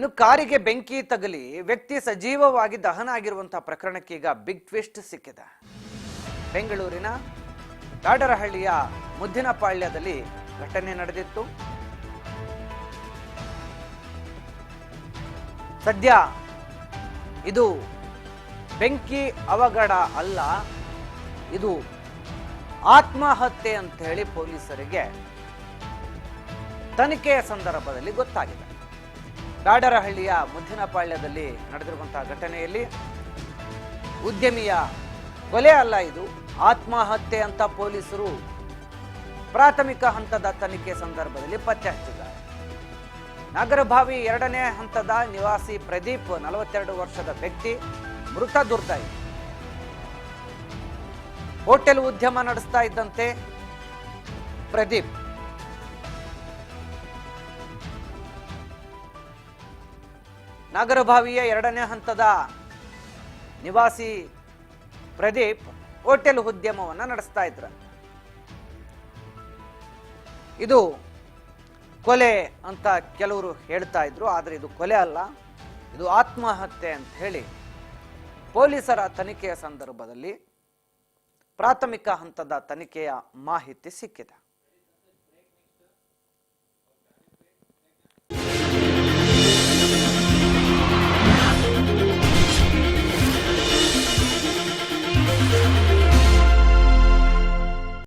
ಇನ್ನು ಕಾರಿಗೆ ಬೆಂಕಿ ತಗಲಿ ವ್ಯಕ್ತಿ ಸಜೀವವಾಗಿ ದಹನ ಆಗಿರುವಂತಹ ಪ್ರಕರಣಕ್ಕೆ ಈಗ ಬಿಗ್ ಟ್ವಿಸ್ಟ್ ಸಿಕ್ಕಿದೆ. ಬೆಂಗಳೂರಿನ ಕಾಡರಹಳ್ಳಿಯ ಮುದ್ದಿನಪಾಳ್ಯದಲ್ಲಿ ಘಟನೆ ನಡೆದಿತ್ತು. ಸದ್ಯ ಇದು ಬೆಂಕಿ ಅವಘಡ ಅಲ್ಲ, ಇದು ಆತ್ಮಹತ್ಯೆ ಅಂತ ಹೇಳಿ ಪೊಲೀಸರಿಗೆ ತನಿಖೆಯ ಸಂದರ್ಭದಲ್ಲಿ ಗೊತ್ತಾಗಿದೆ. ಕಾಡರಹಳ್ಳಿಯ ಮುದ್ದಿನಪಾಳ್ಯದಲ್ಲಿ ನಡೆದಿರುವಂತಹ ಘಟನೆಯಲ್ಲಿ ಉದ್ಯಮಿಯ ಕೊಲೆ ಅಲ್ಲ, ಇದು ಆತ್ಮಹತ್ಯೆ ಅಂತ ಪೊಲೀಸರು ಪ್ರಾಥಮಿಕ ಹಂತದ ತನಿಖೆ ಸಂದರ್ಭದಲ್ಲಿ ಪತ್ತೆ ಹಚ್ಚಿದ್ದಾರೆ. ನಾಗರಭಾವಿ 2ನೇ ಹಂತದ ನಿವಾಸಿ ಪ್ರದೀಪ್ 42 ವರ್ಷದ ವ್ಯಕ್ತಿ ಮೃತ ದುರ್ದೈವಿ. ಹೋಟೆಲ್ ಉದ್ಯಮ ನಡೆಸ್ತಾ ಇದ್ದಂತೆ ಪ್ರದೀಪ್ ನಾಗರಭಾವಿಯ 2ನೇ ಹಂತದ ನಿವಾಸಿ ಪ್ರದೀಪ್ ಹೋಟೆಲ್ ಉದ್ಯಮವನ್ನು ನಡೆಸ್ತಾ ಇದ್ರ. ಇದು ಕೊಲೆ ಅಂತ ಕೆಲವರು ಹೇಳ್ತಾ ಇದ್ರು, ಆದರೆ ಇದು ಕೊಲೆ ಅಲ್ಲ, ಇದು ಆತ್ಮಹತ್ಯೆ ಅಂತ ಹೇಳಿ ಪೊಲೀಸರ ತನಿಖೆಯ ಸಂದರ್ಭದಲ್ಲಿ ಪ್ರಾಥಮಿಕ ಹಂತದ ತನಿಖೆಯ ಮಾಹಿತಿ ಸಿಕ್ಕಿದೆ.